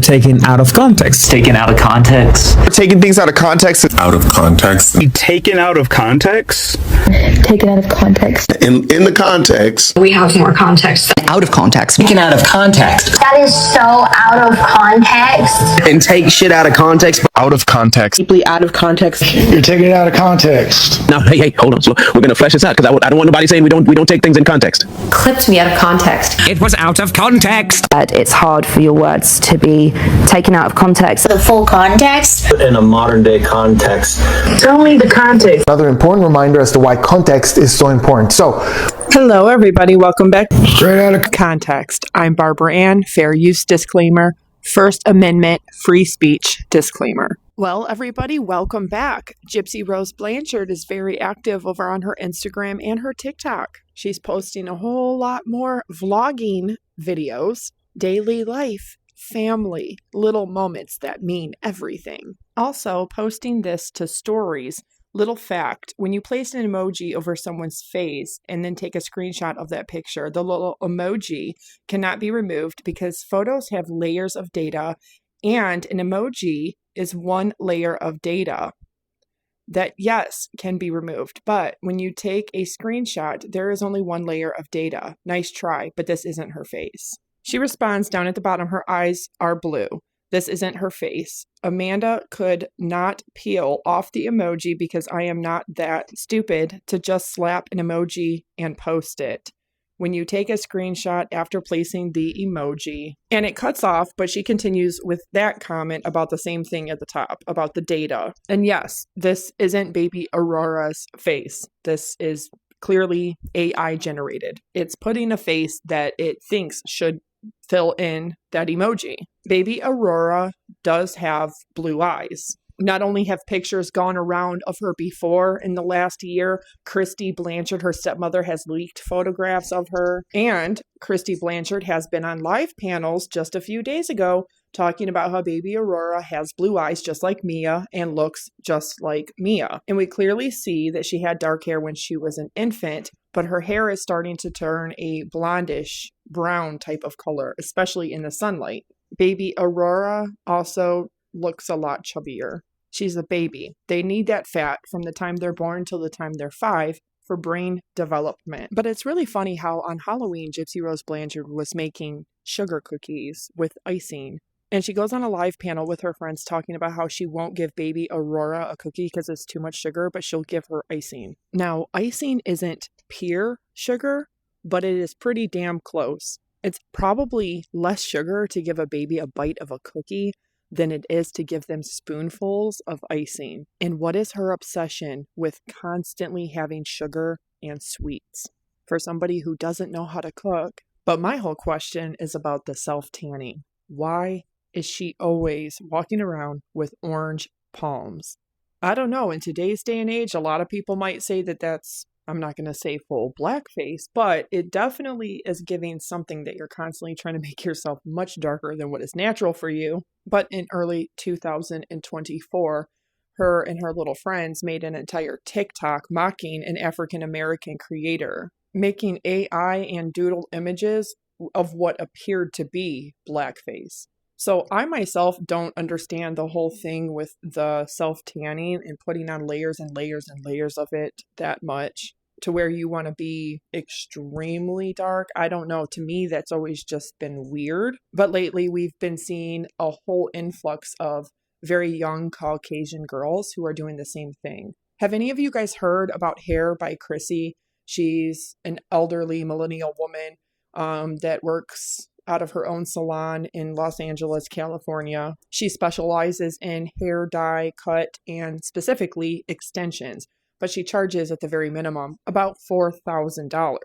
Taken out of context. Taken out of context. Taking things out of context. Out of context. Taken out of context. Taken out of context. In the context. We have more context. Out of context. Taken out of context. That is so out of context. And take shit out of context. Out of context. Deeply out of context. You're taking it out of context. Now, hey, hold on. So we're gonna flesh this out because I don't want nobody saying we don't take things in context. Clipped me out of context. It was out of context. It's hard for your words to be taken out of context. The full context. In a modern day context. Tell me the context. Another important reminder as to why context is so important. So, hello everybody, welcome back. Straight out of context. I'm Barbara Ann, fair use disclaimer, First Amendment, free speech disclaimer. Well, everybody, welcome back. Gypsy Rose Blanchard is very active over on her Instagram and her TikTok. She's posting a whole lot more vlogging videos, daily life, family, little moments that mean everything. Also, posting this to stories. Little fact, when you place an emoji over someone's face and then take a screenshot of that picture, the little emoji cannot be removed because photos have layers of data, and an emoji is one layer of data that, yes, can be removed. But when you take a screenshot, there is only one layer of data. Nice try, but this isn't her face. She responds down at the bottom, her eyes are blue. This isn't her face. Amanda could not peel off the emoji because I am not that stupid to just slap an emoji and post it. When you take a screenshot after placing the emoji, and it cuts off, but she continues with that comment about the same thing at the top, about the data. And yes, this isn't baby Aurora's face. This is clearly AI generated. It's putting a face that it thinks should fill in that emoji. Baby Aurora does have blue eyes. Not only have pictures gone around of her before in the last year, Chrissy Blanchard, her stepmother, has leaked photographs of her. And Chrissy Blanchard has been on live panels just a few days ago talking about how baby Aurora has blue eyes just like Mia and looks just like Mia. And we clearly see that she had dark hair when she was an infant, but her hair is starting to turn a blondish brown type of color, especially in the sunlight. Baby Aurora also looks a lot chubbier. She's a baby. They need that fat from the time they're born till the time they're 5 for brain development. But it's really funny how on Halloween, Gypsy Rose Blanchard was making sugar cookies with icing. And she goes on a live panel with her friends talking about how she won't give baby Aurora a cookie because it's too much sugar, but she'll give her icing. Now, icing isn't pure sugar, but it is pretty damn close. It's probably less sugar to give a baby a bite of a cookie than it is to give them spoonfuls of icing. And what is her obsession with constantly having sugar and sweets for somebody who doesn't know how to cook? But my whole question is about the self-tanning. Why is she always walking around with orange palms? I don't know. In today's day and age, a lot of people might say that that's, I'm not going to say full blackface, but it definitely is giving something that you're constantly trying to make yourself much darker than what is natural for you. But in early 2024, her and her little friends made an entire TikTok mocking an African-American creator, making AI and doodle images of what appeared to be blackface. So I myself don't understand the whole thing with the self-tanning and putting on layers and layers and layers of it that much to where you want to be extremely dark. I don't know. To me, that's always just been weird. But lately, we've been seeing a whole influx of very young Caucasian girls who are doing the same thing. Have any of you guys heard about Hair by Chrissy? She's an elderly millennial woman that works out of her own salon in Los Angeles, California. She specializes in hair dye, cut, and specifically extensions, but she charges at the very minimum about $4,000.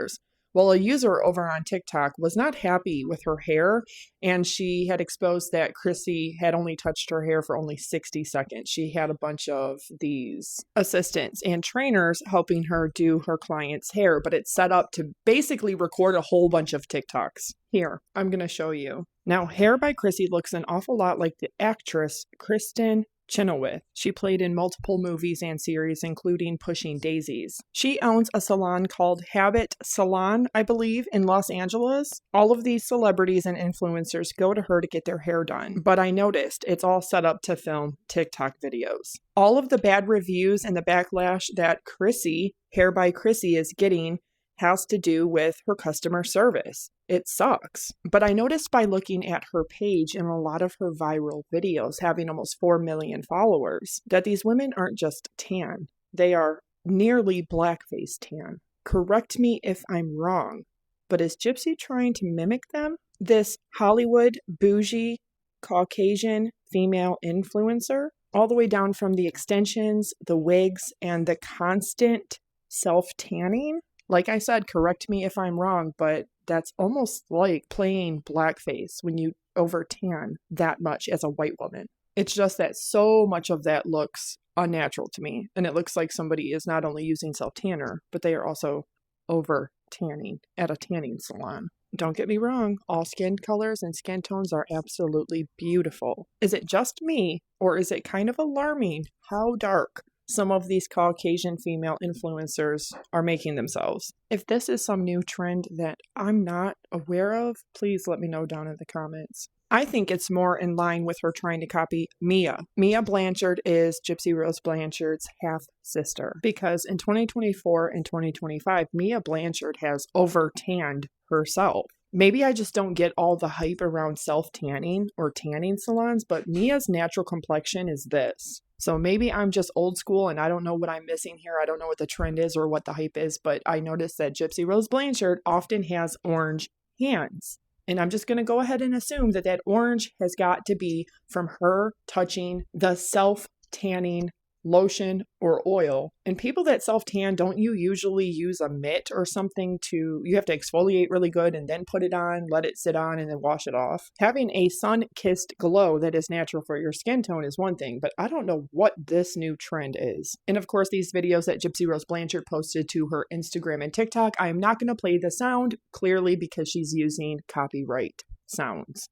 Well, a user over on TikTok was not happy with her hair, and she had exposed that Chrissy had only touched her hair for only 60 seconds. She had a bunch of these assistants and trainers helping her do her client's hair, but it's set up to basically record a whole bunch of TikToks. Here, I'm going to show you. Now, Hair by Chrissy looks an awful lot like the actress Kristen Chenoweth. She played in multiple movies and series, including Pushing Daisies. She owns a salon called Habit Salon, I believe, in Los Angeles. All of these celebrities and influencers go to her to get their hair done, but I noticed it's all set up to film TikTok videos. All of the bad reviews and the backlash that Chrissy, Hair by Chrissy, is getting has to do with her customer service. It sucks. But I noticed by looking at her page and a lot of her viral videos having almost 4 million followers that these women aren't just tan. They are nearly blackface tan. Correct me if I'm wrong, but is Gypsy trying to mimic them? This Hollywood bougie Caucasian female influencer, all the way down from the extensions, the wigs, and the constant self-tanning? Like I said, correct me if I'm wrong, but that's almost like playing blackface when you over tan that much as a white woman. It's just that so much of that looks unnatural to me. And it looks like somebody is not only using self-tanner, but they are also over tanning at a tanning salon. Don't get me wrong, all skin colors and skin tones are absolutely beautiful. Is it just me, or is it kind of alarming how dark some of these Caucasian female influencers are making themselves? If this is some new trend that I'm not aware of, please let me know down in the comments. I think it's more in line with her trying to copy Mia. Mia Blanchard is Gypsy Rose Blanchard's half-sister, because in 2024 and 2025, Mia Blanchard has over-tanned herself. Maybe I just don't get all the hype around self-tanning or tanning salons, but Mia's natural complexion is this. So maybe I'm just old school and I don't know what I'm missing here. I don't know what the trend is or what the hype is, but I noticed that Gypsy Rose Blanchard often has orange hands. And I'm just going to go ahead and assume that that orange has got to be from her touching the self-tanning lotion or oil. And people that self-tan, don't you usually use a mitt or something you have to exfoliate really good and then put it on, let it sit on, and then wash it off? Having a sun-kissed glow that is natural for your skin tone is one thing, but I don't know what this new trend is. And of course, these videos that Gypsy Rose Blanchard posted to her Instagram and TikTok, I am not going to play the sound, clearly because she's using copyright sounds.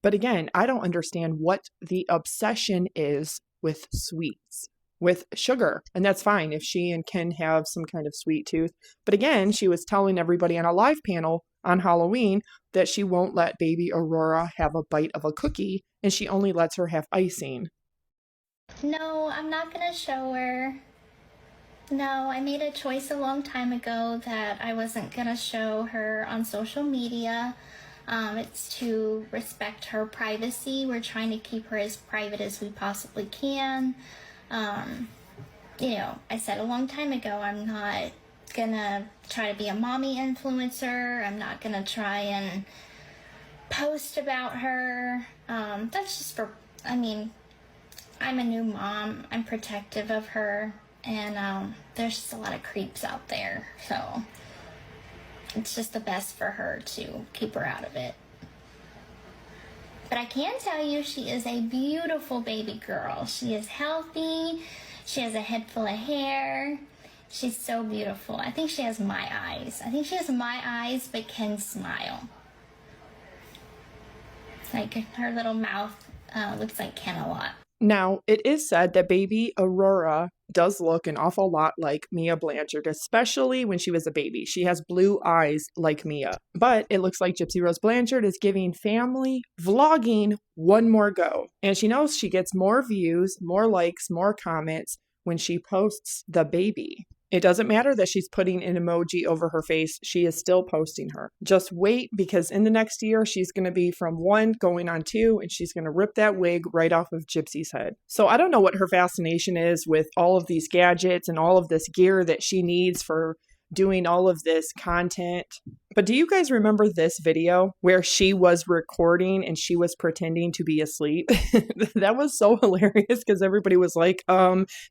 But again, I don't understand what the obsession is with sweets, with sugar. And that's fine if she and Ken have some kind of sweet tooth. But again, she was telling everybody on a live panel on Halloween that she won't let baby Aurora have a bite of a cookie, and she only lets her have icing. No, I'm not gonna show her. No, I made a choice a long time ago that I wasn't gonna show her on social media. It's to respect her privacy. We're trying to keep her as private as we possibly can. You know, I said a long time ago, I'm not gonna try to be a mommy influencer. I'm not gonna try and post about her. That's just for, I mean, I'm a new mom. I'm protective of her, and there's just a lot of creeps out there, so it's just the best for her to keep her out of it. But I can tell you she is a beautiful baby girl. She is healthy. She has a head full of hair. She's so beautiful. I think she has my eyes. I think she has my eyes but can smile. Like her little mouth looks like Ken a lot. Now, it is said that baby Aurora does look an awful lot like Mia Blanchard, especially when she was a baby. She has blue eyes like Mia. But it looks like Gypsy Rose Blanchard is giving family vlogging one more go. And she knows she gets more views, more likes, more comments when she posts the baby. It doesn't matter that she's putting an emoji over her face. She is still posting her. Just wait, because in the next year, she's going to be from 1 going on 2, and she's going to rip that wig right off of Gypsy's head. So I don't know what her fascination is with all of these gadgets and all of this gear that she needs for doing all of this content. But do you guys remember this video where she was recording and she was pretending to be asleep? That was so hilarious because everybody was like,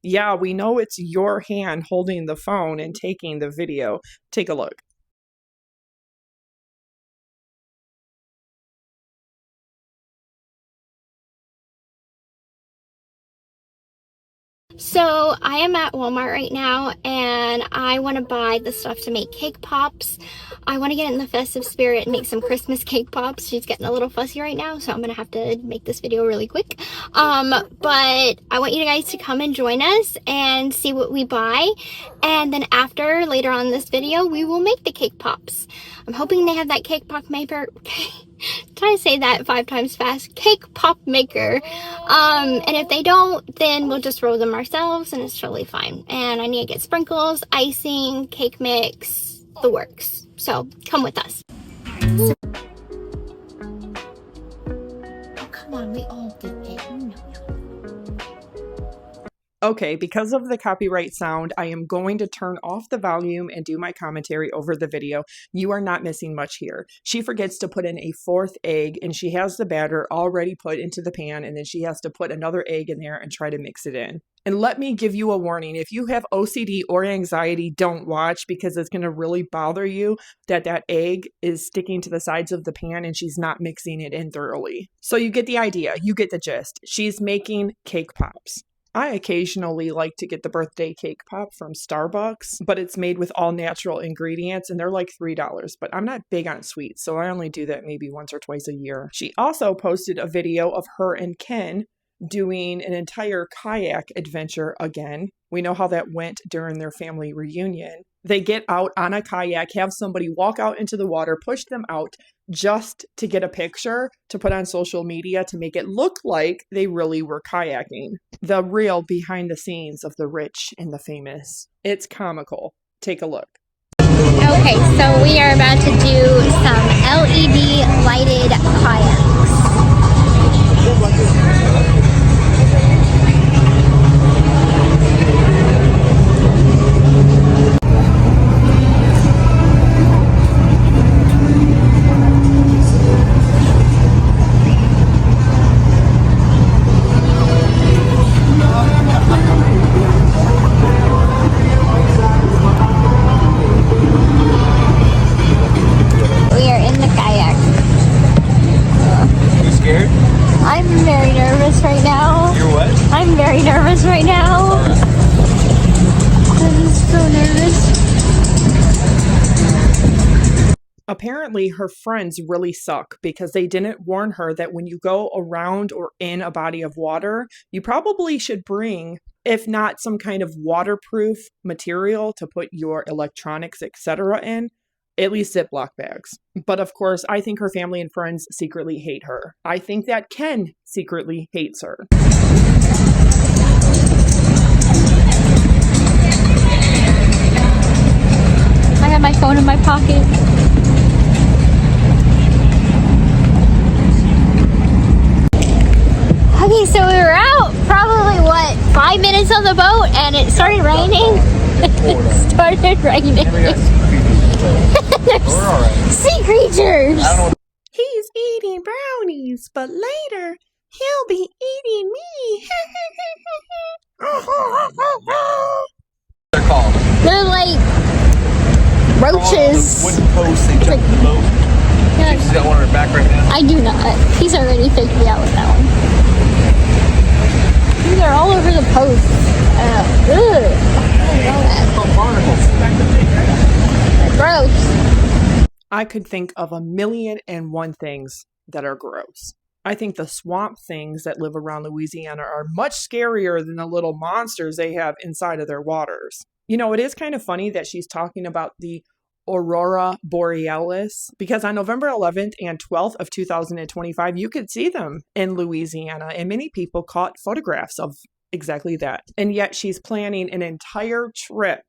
yeah, we know it's your hand holding the phone and taking the video. Take a look. So I am at Walmart right now and I want to buy the stuff to make cake pops. I want to get in the festive spirit and make some Christmas cake pops. She's getting a little fussy right now, so I'm going to have to make this video really quick. But I want you guys to come and join us and see what we buy. And then after, later on in this video, we will make the cake pops. I'm hoping they have that cake pop maker. Try to say that 5 times fast. Cake pop maker. And if they don't, then we'll just roll them ourselves and it's totally fine. And I need to get sprinkles, icing, cake mix, the works. So come with us. Oh, come on, we all did it. No. Okay, because of the copyright sound, I am going to turn off the volume and do my commentary over the video. You are not missing much here. She forgets to put in a 4th egg, and she has the batter already put into the pan, and then she has to put another egg in there and try to mix it in. And let me give you a warning. If you have OCD or anxiety, don't watch, because it's going to really bother you that that egg is sticking to the sides of the pan and she's not mixing it in thoroughly. So you get the idea. You get the gist. She's making cake pops. I occasionally like to get the birthday cake pop from Starbucks, but it's made with all natural ingredients and they're like $3, but I'm not big on sweets, so I only do that maybe once or twice a year. She also posted a video of her and Ken doing an entire kayak adventure again. We know how that went during their family reunion. They get out on a kayak, have somebody walk out into the water, push them out just to get a picture to put on social media to make it look like they really were kayaking. The real behind the scenes of the rich and the famous. It's comical. Take a look. Okay, so we are about to do some LED lighted kayaks. Apparently her friends really suck because they didn't warn her that when you go around or in a body of water, you probably should bring, if not some kind of waterproof material to put your electronics, etc. in, at least Ziploc bags. But of course, I think her family and friends secretly hate her. I think that Ken secretly hates her. I got my phone in my pocket. Okay, so we were out probably, 5 minutes on the boat and it started raining. It started raining. There's sea creatures. He's eating brownies, but later he'll be eating me. They're called. They're like roaches. Wooden posts they jump in the boat. Yeah. She's got one on her back right now. I do not. He's already faked me out with that one. These are all over the post. Gross. I could think of 1,000,001 things that are gross. I think the swamp things that live around Louisiana are much scarier than the little monsters they have inside of their waters. You know, it is kind of funny that she's talking about the Aurora Borealis, because on November 11th and 12th of 2025, you could see them in Louisiana, and many people caught photographs of exactly that. And yet she's planning an entire trip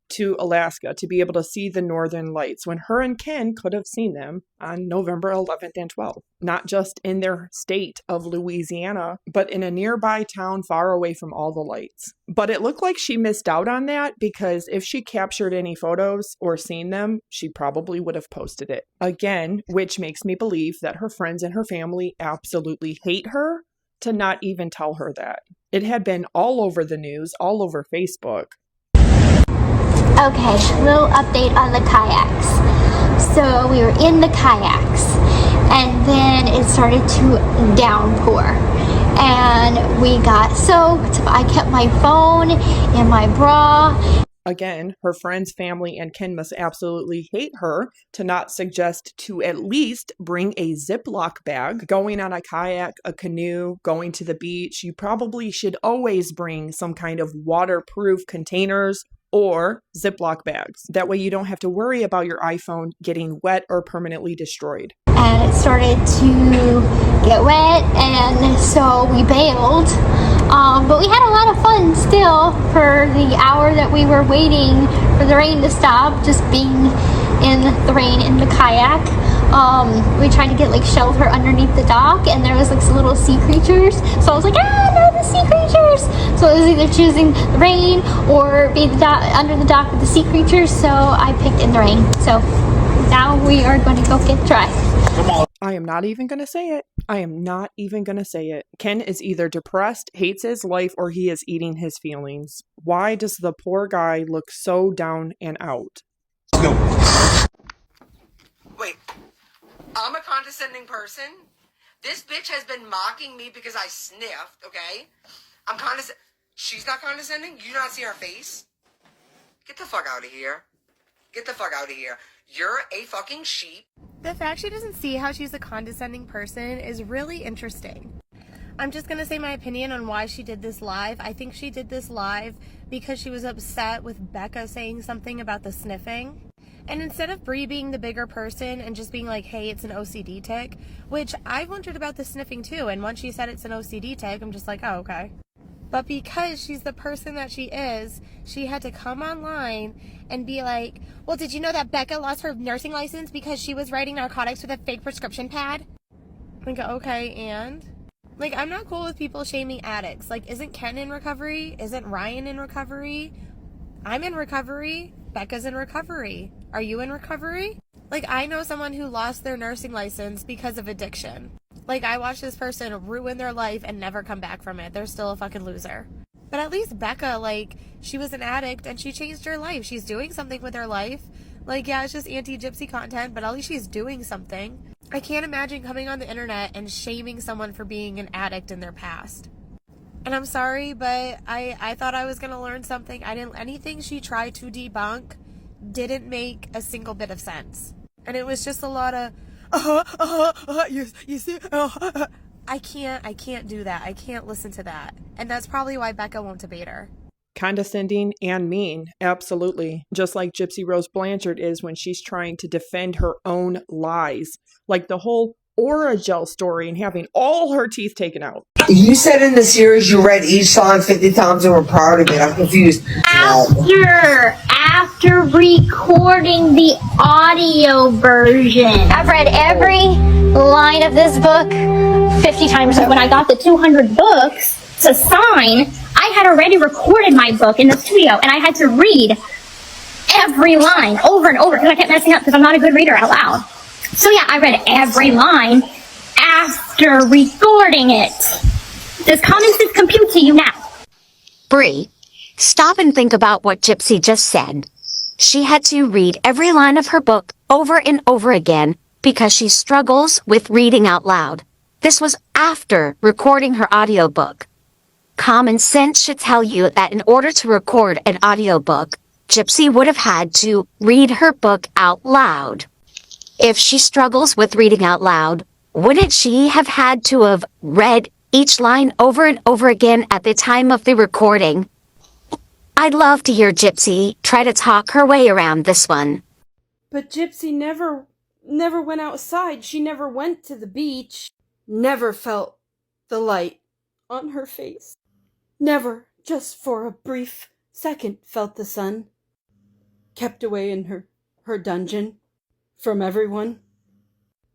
to Alaska to be able to see the northern lights when her and Ken could have seen them on November 11th and 12th. Not just in their state of Louisiana, but in a nearby town far away from all the lights. But it looked like she missed out on that because if she captured any photos or seen them, she probably would have posted it. Again, which makes me believe that her friends and her family absolutely hate her to not even tell her that. It had been all over the news, all over Facebook. Okay, little update on the kayaks. So we were in the kayaks and then it started to downpour. And and we got soaked. I kept my phone in my bra. Again, her friends, family, and kin must absolutely hate her to not suggest to at least bring a Ziploc bag. Going on a kayak, a canoe, going to the beach, you probably should always bring some kind of waterproof containers or Ziploc bags. That way you don't have to worry about your iPhone getting wet or permanently destroyed. And it started to get wet, and so we bailed. But we had a lot of fun still for the hour that we were waiting for the rain to stop, just being in the rain in the kayak. We tried to get like shelter underneath the dock, and there was like some little sea creatures. So I was like, no, the sea creatures. So I was either choosing the rain or be under the dock with the sea creatures. So I picked in the rain. So now we are going to go get dry. I am not even going to say it. I am not even going to say it. Ken is either depressed, hates his life, or he is eating his feelings. Why does the poor guy look so down and out? Wait, I'm a condescending person? This bitch has been mocking me because I sniffed, okay? I'm condescending. She's not condescending? You do not see her face? Get the fuck out of here. Get the fuck out of here. You're a fucking sheep. The fact she doesn't see how she's a condescending person is really interesting. I'm just going to say my opinion on why she did this live. I think she did this live because she was upset with Becca saying something about the sniffing. And instead of Brie being the bigger person and just being like, hey, it's an OCD tic, which I wondered about the sniffing too. And once she said it's an OCD tic, I'm just like, oh, okay. But because she's the person that she is, she had to come online and be like, well, did you know that Becca lost her nursing license because she was writing narcotics with a fake prescription pad? I go, okay, and? Like, I'm not cool with people shaming addicts. Like, isn't Ken in recovery? Isn't Ryan in recovery? I'm in recovery. Becca's in recovery. Are you in recovery? Like, I know someone who lost their nursing license because of addiction. Like, I watched this person ruin their life and never come back from it. They're still a fucking loser. But at least Becca, like, she was an addict and she changed her life. She's doing something with her life. Like, yeah, it's just anti-gypsy content, but at least she's doing something. I can't imagine coming on the internet and shaming someone for being an addict in their past. And I'm sorry, but I thought I was going to learn something. Anything she tried to debunk didn't make a single bit of sense. And it was just a lot of, you see, I can't do that. I can't listen to that. And that's probably why Becca won't debate her. Condescending and mean, absolutely. Just like Gypsy Rose Blanchard is when she's trying to defend her own lies. Like the whole Aurora gel story and having all her teeth taken out. You said in the series you read each song 50 times and were proud of it. I'm confused. After recording the audio version, I've read every line of this book 50 times. When I got the 200 books to sign, I had already recorded my book in the studio, and I had to read every line over and over because I kept messing up because I'm not a good reader out loud. So yeah, I read every line after recording it. Does common sense compute to you now? Bree, stop and think about what Gypsy just said. She had to read every line of her book over and over again because she struggles with reading out loud. This was after recording her audiobook. Common sense should tell you that in order to record an audiobook, Gypsy would have had to read her book out loud. If she struggles with reading out loud, wouldn't she have had to have read each line over and over again at the time of the recording? I'd love to hear Gypsy try to talk her way around this one. But Gypsy never went outside. She never went to the beach. Never felt the light on her face. Never, just for a brief second, felt the sun. Kept away in her dungeon from everyone.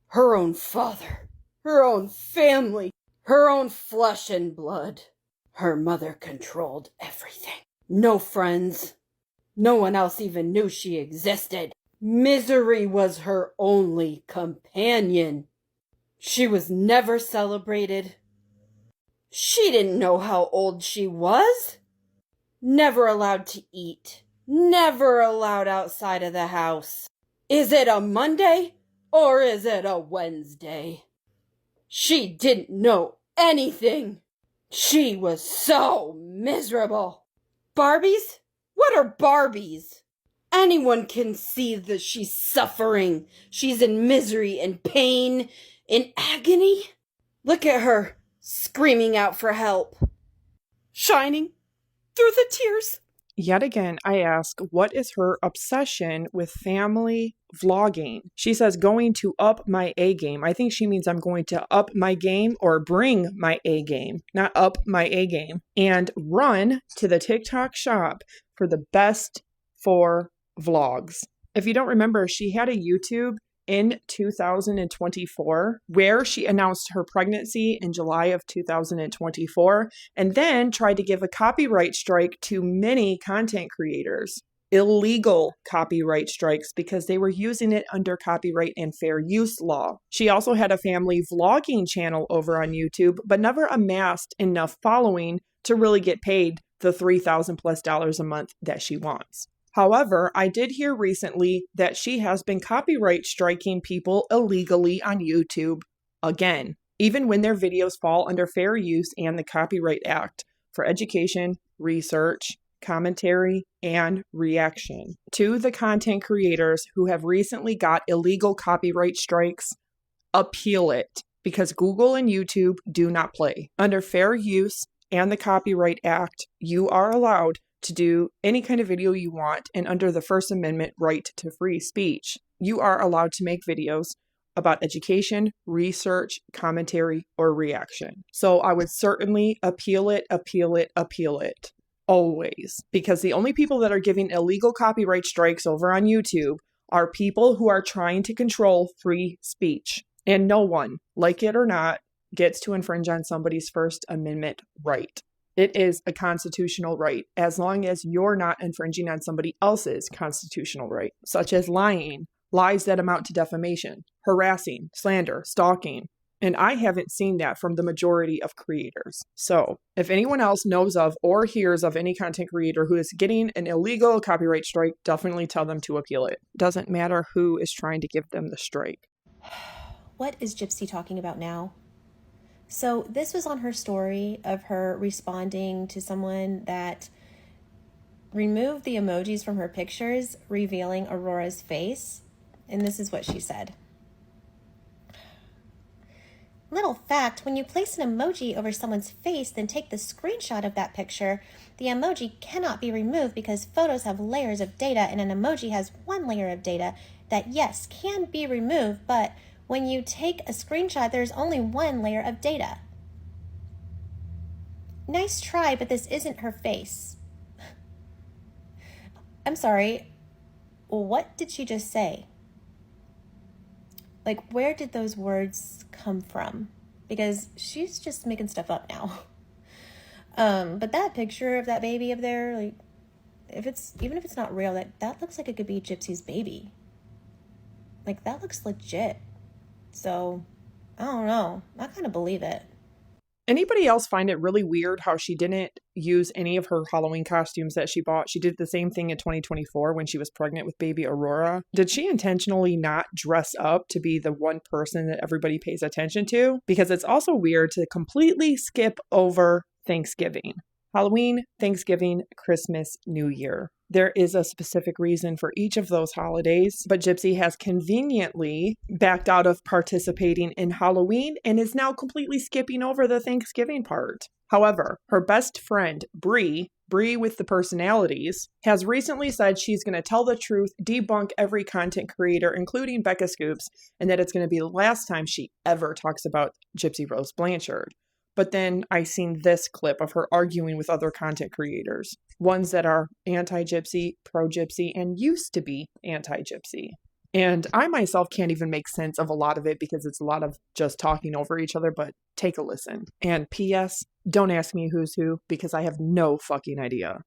Her own father, her own family, her own flesh and blood. Her mother controlled everything. No friends. No one else even knew she existed. Misery was her only companion. She was never celebrated. She didn't know how old she was. Never allowed to eat. Never allowed outside of the house. Is it a Monday or is it a Wednesday? She didn't know anything. She was so miserable. Barbies? What are Barbies? Anyone can see that she's suffering. She's in misery and pain, in agony. Look at her, screaming out for help. Shining through the tears. Yet again, I ask, what is her obsession with family vlogging? She says, going to up my A game. I think she means I'm going to up my game or bring my A game, not up my A game, and run to the TikTok shop for the best 4 vlogs. If you don't remember, she had a YouTube in 2024 where she announced her pregnancy in July of 2024 and then tried to give a copyright strike to many content creators. Illegal copyright strikes because they were using it under copyright and fair use law. She also had a family vlogging channel over on YouTube, but never amassed enough following to really get paid the $3,000+ a month that she wants. However, I did hear recently that she has been copyright striking people illegally on YouTube again, even when their videos fall under fair use and the Copyright Act for education, research, commentary, and reaction. To the content creators who have recently got illegal copyright strikes, appeal it, because Google and YouTube do not play. Under fair use and the Copyright Act, you are allowed to do any kind of video you want, and under the First Amendment right to free speech, you are allowed to make videos about education, research, commentary, or reaction. So I would certainly appeal it, always, because the only people that are giving illegal copyright strikes over on YouTube are people who are trying to control free speech. And no one, like it or not, gets to infringe on somebody's First Amendment right. It is a constitutional right, as long as you're not infringing on somebody else's constitutional right, such as lying, lies that amount to defamation, harassing, slander, stalking. And I haven't seen that from the majority of creators. So if anyone else knows of or hears of any content creator who is getting an illegal copyright strike, definitely tell them to appeal it. Doesn't matter who is trying to give them the strike. What is Gypsy talking about now? So this was on her story of her responding to someone that removed the emojis from her pictures, revealing Aurora's face. And this is what she said. Little fact, when you place an emoji over someone's face, then take the screenshot of that picture, the emoji cannot be removed because photos have layers of data and an emoji has one layer of data that, yes, can be removed, but when you take a screenshot, there's only one layer of data. Nice try, but this isn't her face. I'm sorry, what did she just say? Like, where did those words come from? Because she's just making stuff up now. But that picture of that baby up there, like, even if it's not real, that looks like it could be Gypsy's baby. Like, that looks legit. So, I don't know. I kind of believe it. Anybody else find it really weird how she didn't use any of her Halloween costumes that she bought? She did the same thing in 2024 when she was pregnant with baby Aurora. Did she intentionally not dress up to be the one person that everybody pays attention to? Because it's also weird to completely skip over Thanksgiving. Halloween, Thanksgiving, Christmas, New Year. There is a specific reason for each of those holidays, but Gypsy has conveniently backed out of participating in Halloween and is now completely skipping over the Thanksgiving part. However, her best friend, Bree with the personalities, has recently said she's going to tell the truth, debunk every content creator, including Becca Scoops, and that it's going to be the last time she ever talks about Gypsy Rose Blanchard. But then I seen this clip of her arguing with other content creators, ones that are anti-Gypsy, pro-Gypsy, and used to be anti-Gypsy. And I myself can't even make sense of a lot of it because it's a lot of just talking over each other, but take a listen. And P.S., don't ask me who's who because I have no fucking idea.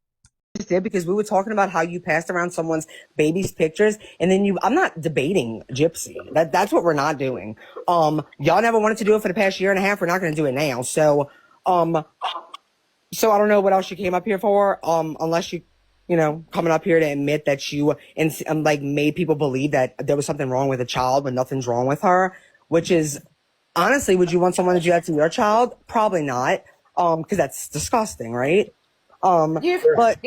Did because we were talking about how you passed around someone's baby's pictures and then I'm not debating Gypsy. That's what we're not doing. Y'all never wanted to do it for the past year and a half. We're not going to do it now. So I don't know what else you came up here for. Unless you coming up here to admit that you like made people believe that there was something wrong with a child when nothing's wrong with her, which is honestly, would you want someone to do that to your child? Probably not. because that's disgusting, right? But He's got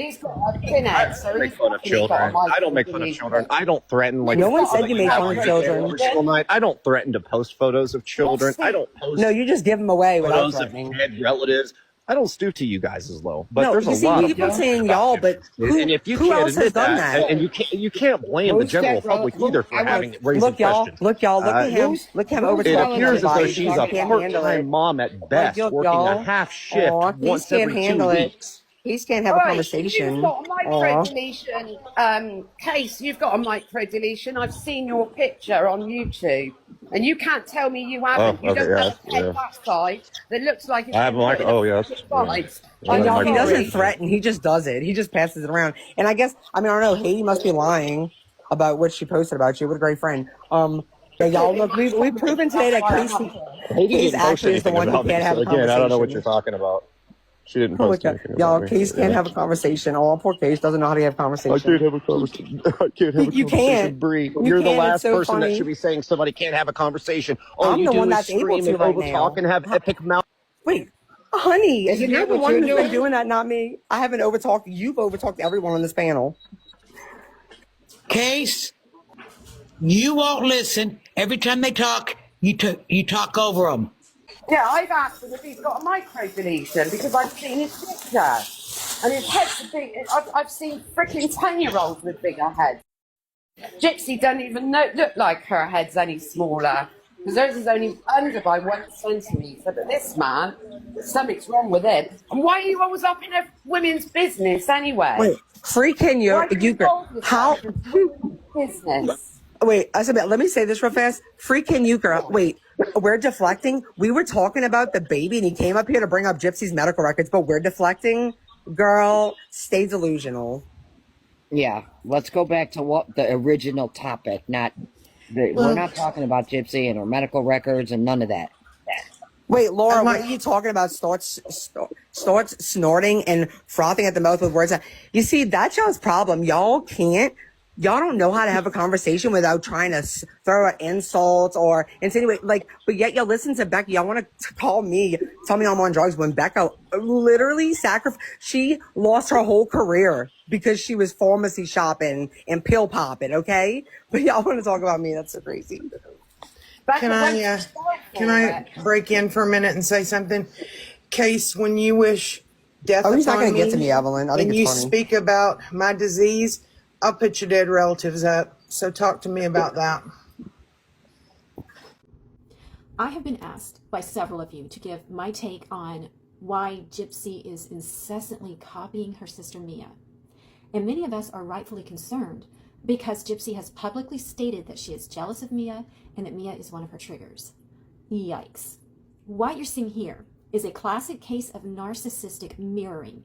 a pinhead, so make fun of children. I don't make fun of children. I don't threaten like. No one said you made fun of children. Night. I don't threaten to post photos of children. I don't post. No, you just give them away without photos of threatening. dead relatives. I don't stoop to you guys as low, but No, there's you a see, lot you of keep on saying y'all, but and if you who can't else has admit done that, that? and you can't blame the general public either for having raising Look, y'all, questions. look at him, over It talking appears as though everybody. she's He a can't handle part-time it. mom at best, Look, working y'all. a half shift Aw, once can't every 2 handle it. weeks. Peace can't have a conversation. You've got a Aw. microdeletion case. You've got a microdeletion. I've seen your picture on YouTube, and you can't tell me you haven't. You don't have a head that side that looks like it's I have a micro. Oh yes. Y'all, he doesn't threaten. He just does it. He just passes it around. And I guess, I don't know. Haiti must be lying about what she posted about you. What a great friend. Yeah, y'all, look, we've proven today that Casey actually is the one who can't have a conversation. Again, I don't know what you're talking about. She didn't post anything. Y'all, Case can't have a conversation. Oh, poor Case doesn't know how to have a conversation. I can't have a conversation. I can't have a You conversation. can't. Bree, You you're the can't. last It's so person funny. that should be saying somebody can't have a conversation. All I'm you the do one is that's able scream to and right overtalk now. and have epic mouth. Wait, honey, Isn't you're that the what one you're who's been doing? doing that, not me. I haven't overtalked. You've overtalked everyone on this panel. Case, you won't listen. Every time they talk, you talk over them. Yeah, I've asked him if he's got a microdeletion because I've seen his picture, and his head's a big. I've seen freaking 10-year-olds with bigger heads. Gypsy doesn't even look like her head's any smaller because hers is only under by 1 centimetre. But this man, something's wrong with him. And why are you always up in a women's business anyway? Wait, freaking Why do you involve how? yourself in women's business? Wait, Isabel, let me say this real fast. Freaking euchre. Wait, we're deflecting. We were talking about the baby, and he came up here to bring up Gypsy's medical records, but we're deflecting. Girl, stay delusional. Yeah, let's go back to what the original topic. We're not talking about Gypsy and her medical records and none of that. Wait, Laura, what are you talking about? Starts snorting and frothing at the mouth with words. You see, that's y'all's problem. Y'all don't know how to have a conversation without trying to throw out insults or insinuate. But yet y'all listen to Becca. Y'all want to call me, tell me I'm on drugs when Becca literally she lost her whole career because she was pharmacy shopping and pill popping. Okay, but y'all want to talk about me? That's so crazy. Can I break in for a minute and say something? Case, when you wish death he's not upon going to me, get to me, Evelyn. I think and it's you funny. speak about my disease, I'll put your dead relatives up. So talk to me about that. I have been asked by several of you to give my take on why Gypsy is incessantly copying her sister Mia. And many of us are rightfully concerned because Gypsy has publicly stated that she is jealous of Mia and that Mia is one of her triggers. Yikes. What you're seeing here is a classic case of narcissistic mirroring.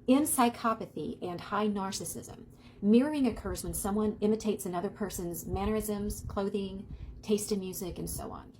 In psychopathy and high narcissism, mirroring occurs when someone imitates another person's mannerisms, clothing, taste in music, and so on.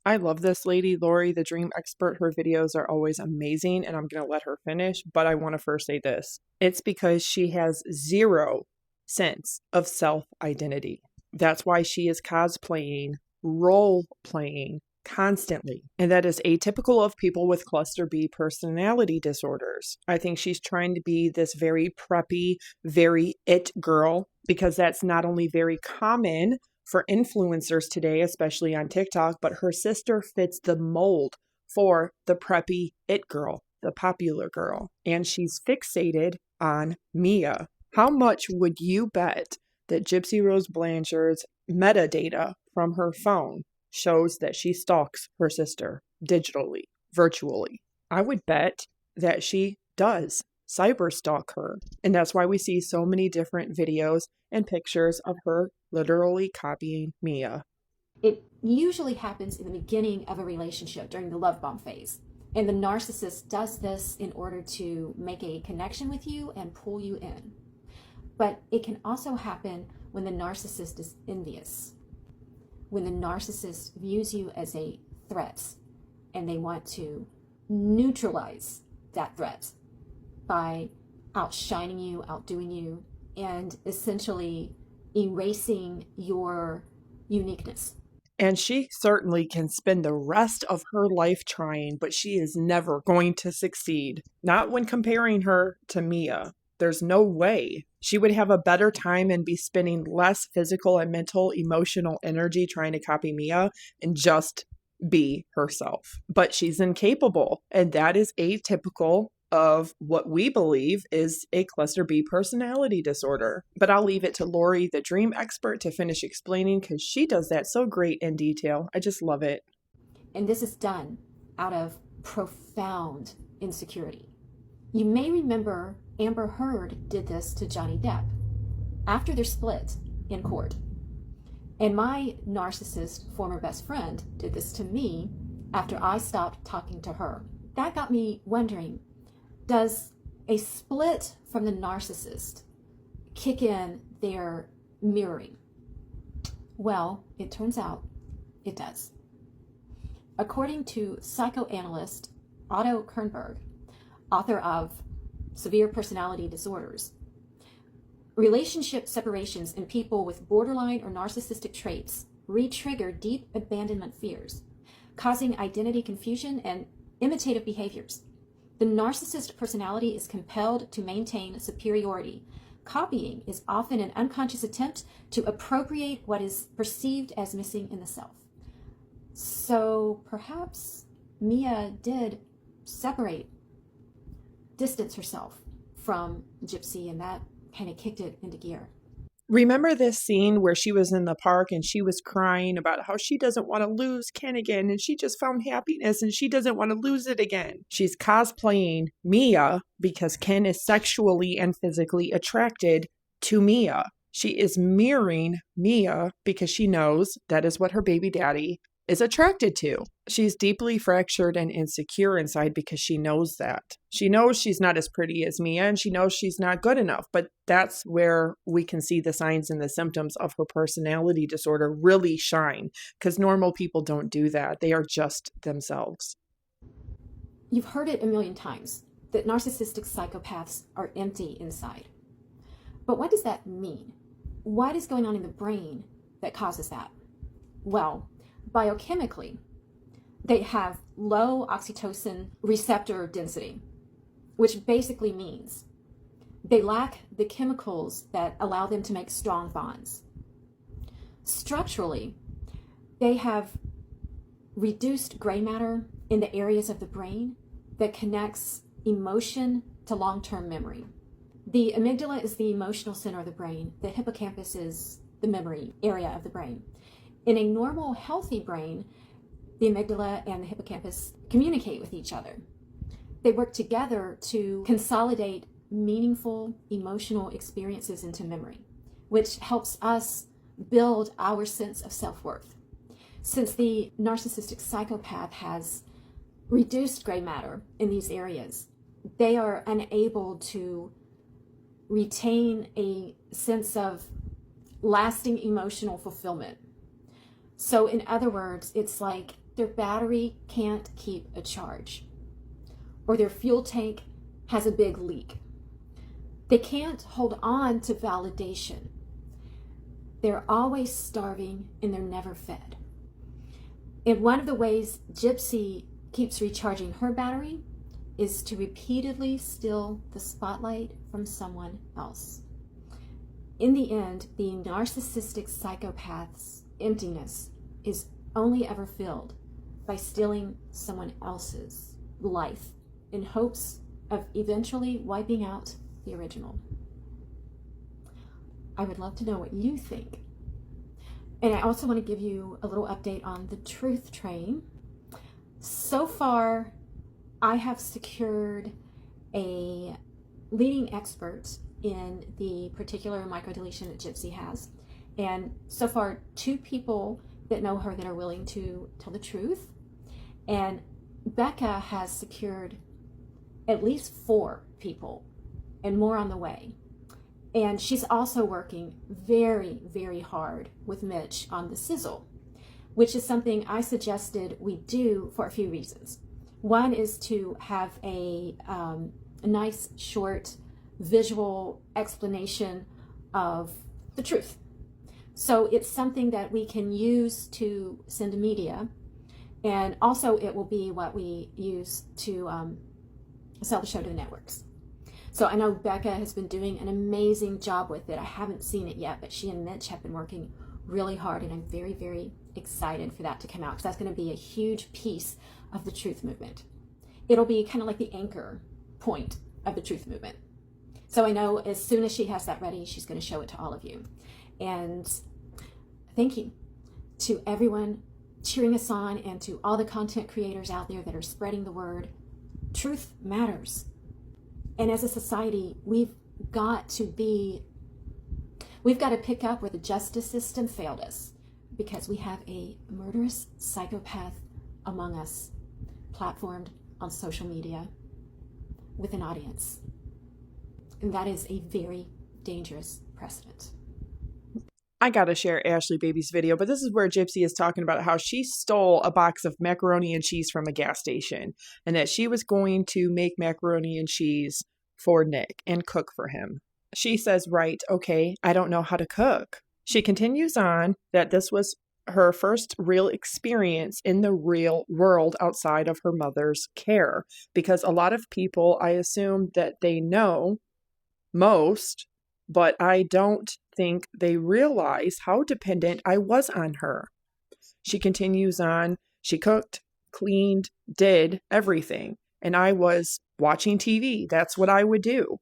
I love this lady, Laurie, the dream expert. Her videos are always amazing, and I'm going to let her finish, but I want to first say this. It's because she has zero sense of self-identity. That's why she is cosplaying, role-playing constantly, and that is atypical of people with cluster B personality disorders. I think she's trying to be this very preppy, very it girl, because that's not only very common for influencers today, especially on TikTok, but her sister fits the mold for the preppy it girl, the popular girl. And she's fixated on Mia. How much would you bet that Gypsy Rose Blanchard's metadata from her phone shows that she stalks her sister digitally, virtually? I would bet that she does cyber stalk her. And that's why we see so many different videos and pictures of her literally copying Mia. It usually happens in the beginning of a relationship during the love bomb phase. And the narcissist does this in order to make a connection with you and pull you in. But it can also happen when the narcissist is envious, when the narcissist views you as a threat and they want to neutralize that threat by outshining you, outdoing you, and essentially erasing your uniqueness. And she certainly can spend the rest of her life trying, but she is never going to succeed. Not when comparing her to Mia. There's no way. She would have a better time and be spending less physical and mental, emotional energy trying to copy Mia and just be herself. But she's incapable, and that is atypical of what we believe is a cluster B personality disorder. But I'll leave it to Laurie, the dream expert, to finish explaining, because she does that so great in detail. I just love it. And this is done out of profound insecurity. You may remember Amber Heard did this to Johnny Depp after their split in court. And my narcissist former best friend did this to me after I stopped talking to her. That got me wondering, does a split from the narcissist kick in their mirroring? Well, it turns out it does. According to psychoanalyst Otto Kernberg, author of Severe Personality Disorders, relationship separations in people with borderline or narcissistic traits re-trigger deep abandonment fears, causing identity confusion and imitative behaviors. The narcissist personality is compelled to maintain superiority. Copying is often an unconscious attempt to appropriate what is perceived as missing in the self. So perhaps Mia did distance herself from Gypsy, and that kind of kicked it into gear. Remember this scene where she was in the park and she was crying about how she doesn't want to lose Ken again, and she just found happiness and she doesn't want to lose it again. She's cosplaying Mia because Ken is sexually and physically attracted to Mia. She is mirroring Mia because she knows that is what her baby daddy is attracted to. She's deeply fractured and insecure inside because she knows that. She knows she's not as pretty as Mia, and she knows she's not good enough, but that's where we can see the signs and the symptoms of her personality disorder really shine, because normal people don't do that. They are just themselves. You've heard it a million times that narcissistic psychopaths are empty inside. But what does that mean? What is going on in the brain that causes that? Well, biochemically, they have low oxytocin receptor density, which basically means they lack the chemicals that allow them to make strong bonds. Structurally, they have reduced gray matter in the areas of the brain that connects emotion to long-term memory. The amygdala is the emotional center of the brain. The hippocampus is the memory area of the brain. In a normal, healthy brain, the amygdala and the hippocampus communicate with each other. They work together to consolidate meaningful emotional experiences into memory, which helps us build our sense of self-worth. Since the narcissistic psychopath has reduced gray matter in these areas, they are unable to retain a sense of lasting emotional fulfillment. So in other words, it's like their battery can't keep a charge, or their fuel tank has a big leak. They can't hold on to validation. They're always starving and they're never fed. And one of the ways Gypsy keeps recharging her battery is to repeatedly steal the spotlight from someone else. In the end, the narcissistic psychopath's emptiness is only ever filled by stealing someone else's life in hopes of eventually wiping out the original. I would love to know what you think. And I also want to give you a little update on the truth train. So far, I have secured a leading expert in the particular microdeletion that Gypsy has. And so far, 2 people that know her that are willing to tell the truth. And Becca has secured at least 4 people and more on the way. And she's also working very, very hard with Mitch on the sizzle, which is something I suggested we do for a few reasons. One is to have a nice, short, visual explanation of the truth. So it's something that we can use to send to media, and also it will be what we use to sell the show to the networks. So I know Becca has been doing an amazing job with it. I haven't seen it yet, but she and Mitch have been working really hard, and I'm very, very excited for that to come out, because that's going to be a huge piece of the truth movement. It'll be kind of like the anchor point of the truth movement. So I know as soon as she has that ready, she's going to show it to all of you. And thank you to everyone cheering us on, and to all the content creators out there that are spreading the word. Truth matters. And as a society, we've got to pick up where the justice system failed us, because we have a murderous psychopath among us, platformed on social media with an audience. And that is a very dangerous precedent. I gotta share Ashley Baby's video, but this is where Gypsy is talking about how she stole a box of macaroni and cheese from a gas station, and that she was going to make macaroni and cheese for Nick and cook for him. She says, right, okay, I don't know how to cook. She continues on that this was her first real experience in the real world outside of her mother's care, because a lot of people, I assume that they know most, but I don't think they realize how dependent I was on her. She continues on, she cooked, cleaned, did everything, and I was watching TV. That's what I would do.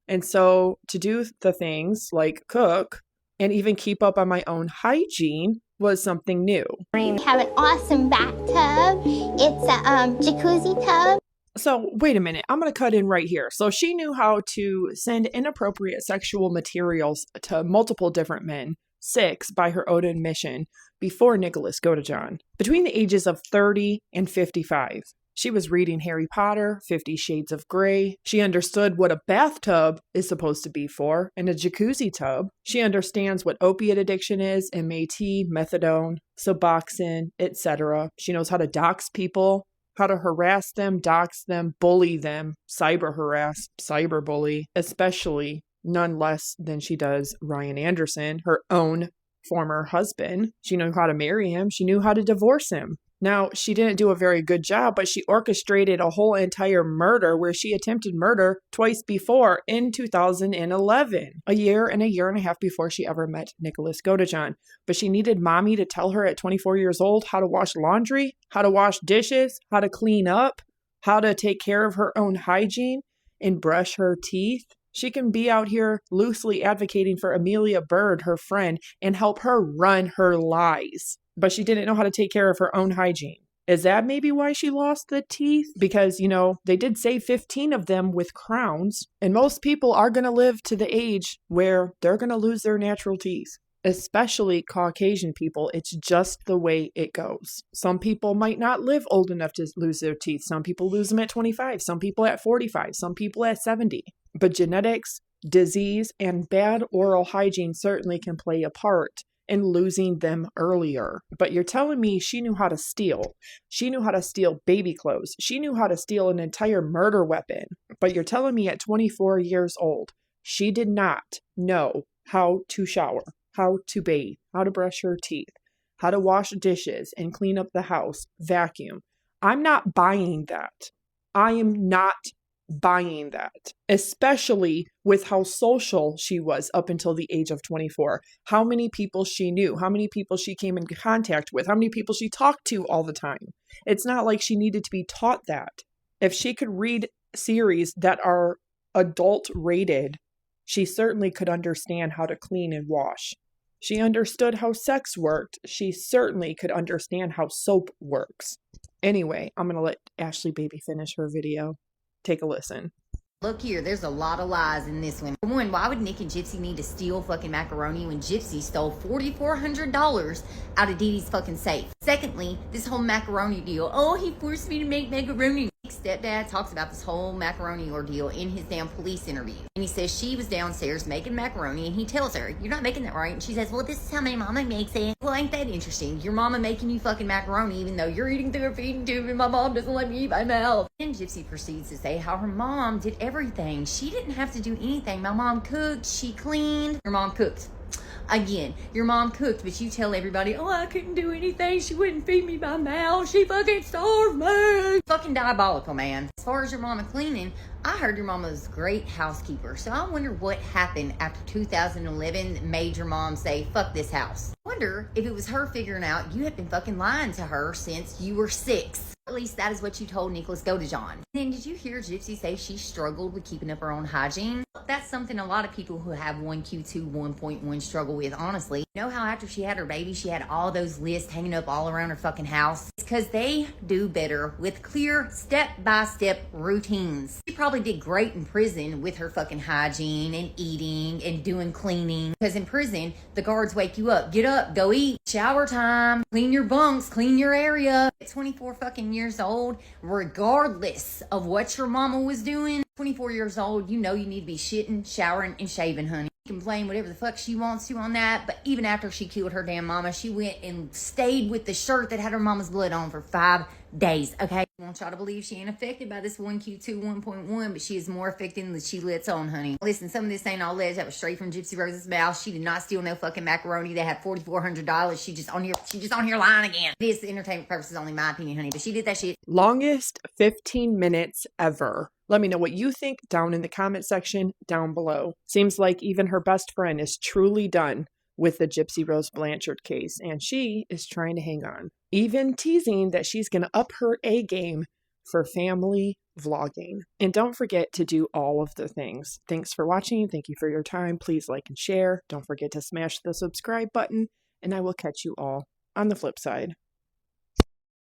And so to do the things like cook and even keep up on my own hygiene was something new. We have an awesome bathtub. It's a jacuzzi tub. So wait a minute, I'm going to cut in right here. So she knew how to send inappropriate sexual materials to multiple different men, 6 by her own admission, before Nicholas Godejohn. Between the ages of 30 and 55, she was reading Harry Potter, 50 Shades of Grey. She understood what a bathtub is supposed to be for, and a jacuzzi tub. She understands what opiate addiction is, MAT, methadone, Suboxone, etc. She knows how to dox people, how to harass them, dox them, bully them, cyber harass, cyber bully, especially none less than she does Ryan Anderson, her own former husband. She knew how to marry him. She knew how to divorce him. Now, she didn't do a very good job, but she orchestrated a whole entire murder where she attempted murder twice before in 2011, a year and a half before she ever met Nicholas Godejohn. But she needed mommy to tell her at 24 years old how to wash laundry, how to wash dishes, how to clean up, how to take care of her own hygiene and brush her teeth. She can be out here loosely advocating for Amelia Bird, her friend, and help her run her lies. But she didn't know how to take care of her own hygiene. Is that maybe why she lost the teeth? Because, you know, they did save 15 of them with crowns. And most people are going to live to the age where they're going to lose their natural teeth. Especially Caucasian people. It's just the way it goes. Some people might not live old enough to lose their teeth. Some people lose them at 25. Some people at 45. Some people at 70. But genetics, disease, and bad oral hygiene certainly can play a part in losing them earlier. But you're telling me she knew how to steal. She knew how to steal baby clothes. She knew how to steal an entire murder weapon. But you're telling me at 24 years old, she did not know how to shower, how to bathe, how to brush her teeth, how to wash dishes and clean up the house, vacuum. I'm not buying that. I am not buying that, especially with how social she was up until the age of 24. How many people she knew, how many people she came in contact with, how many people she talked to all the time. It's not like she needed to be taught that. If she could read series that are adult rated, she certainly could understand how to clean and wash. She understood how sex worked. She certainly could understand how soap works. Anyway, I'm going to let Ashley Baby finish her video. Take a listen. Look here, there's a lot of lies in this one. For one, why would Nick and Gypsy need to steal fucking macaroni when Gypsy stole $4,400 out of Dee Dee's fucking safe? Secondly, this whole macaroni deal. Oh, he forced me to make macaroni. Stepdad talks about this whole macaroni ordeal in his damn police interview. And he says she was downstairs making macaroni and he tells her, you're not making that right. And she says, well, this is how my mama makes it. Well, ain't that interesting? Your mama making you fucking macaroni even though you're eating through her feeding tube and my mom doesn't let me eat my mouth. Then Gypsy proceeds to say how her mom did everything. She didn't have to do anything. My mom cooked, she cleaned. Your mom cooked. Again, your mom cooked, but you tell everybody, oh, I couldn't do anything. She wouldn't feed me by mouth. She fucking starved me. Fucking diabolical, man. As far as your mama cleaning, I heard your mama was a great housekeeper. So I wonder what happened after 2011 that made your mom say, fuck this house. I wonder if it was her figuring out you had been fucking lying to her since you were 6. At least that is what you told Nicholas Godejohn. Then did you hear Gypsy say she struggled with keeping up her own hygiene? That's something a lot of people who have 1Q2 1.1 struggle with, honestly. You know how after she had her baby, she had all those lists hanging up all around her fucking house? It's because they do better with clear step-by-step routines. She probably did great in prison with her fucking hygiene and eating and doing cleaning. Because in prison, the guards wake you up. Get up, go eat, shower time, clean your bunks, clean your area. At 24 fucking years old, regardless of what your mama was doing, 24 years old, you know you need to be shitting, showering, and shaving, honey. She can blame whatever the fuck she wants to on that, but even after she killed her damn mama, she went and stayed with the shirt that had her mama's blood on for 5 days, okay? I want y'all to believe she ain't affected by this 1Q2 1.1, but she is more affected than she lets on, honey. Listen, some of this ain't all alleged. That was straight from Gypsy Rose's mouth. She did not steal no fucking macaroni. They had $4,400. She just on here lying again. It is entertainment purposes only, my opinion, honey, but she did that shit. Longest 15 minutes ever. Let me know what you think down in the comment section down below. Seems like even her best friend is truly done with the Gypsy Rose Blanchard case, and she is trying to hang on. Even teasing that she's going to up her A game for family vlogging. And don't forget to do all of the things. Thanks for watching. Thank you for your time. Please like and share. Don't forget to smash the subscribe button, and I will catch you all on the flip side.